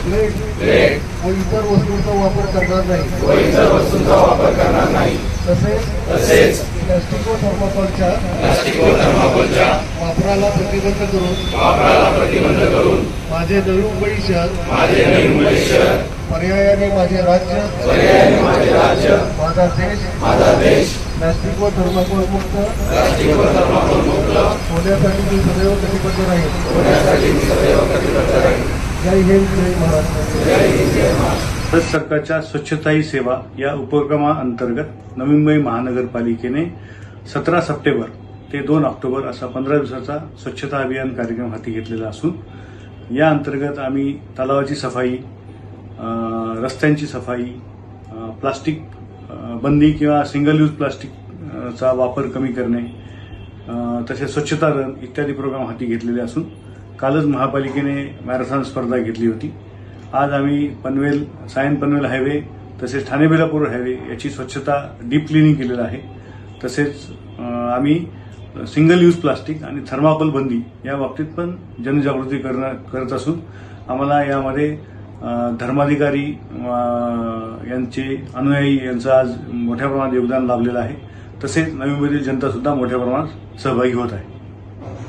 Plate व इतर वस्तूंचा वापर करणार नाही। तसेच प्लास्टिक व थर्माकोलच्या वापराला प्रतिबंध करून माझे नवी मुंबई शहर पर्यायाने माझे राज्य माझा देश प्लास्टिक व थर्माकोल मुक्त होण्यासाठी मी सदैव कटिबद्ध राहील। जय हिंद, जय महाराष्ट्र। भारत सरकारच्या स्वच्छता ही सेवा या उपक्रमाअंतर्गत नवी मुंबई महानगरपालिकेने 17 सप्टेंबर ते 2 ऑक्टोबर असा 15 दिवसाचा स्वच्छता अभियान कार्यक्रम हाती घेतलेला असून या अंतर्गत आम्ही तलावाची सफाई, रस्त्यांची सफाई, प्लास्टिक बंदी किंवा सिंगल यूज प्लास्टिकचा वापर कमी करणे, तसेच स्वच्छता रन इत्यादी प्रोग्राम हाती घेतलेले असून कालच महापालिकेने मॅरेथॉन स्पर्धा घेतली होती। आज आम्ही पनवेल, सायन पनवेल हायवे तसेच ठाणे बेलापूर हायवे याची स्वच्छता डीप क्लिनिंग केलेलं आहे। तसेच आम्ही सिंगल यूज प्लास्टिक आणि थर्माकोल बंदी या बाबतीत पण जनजागृती करत असून आम्हाला यामध्ये धर्माधिकारी यांचे अनुयायी यांचं आज मोठ्या प्रमाणात योगदान लाभलेलं आहे। तसेच नवी मुंबईतील जनता सुद्धा मोठ्या प्रमाणात सहभागी होत आहे।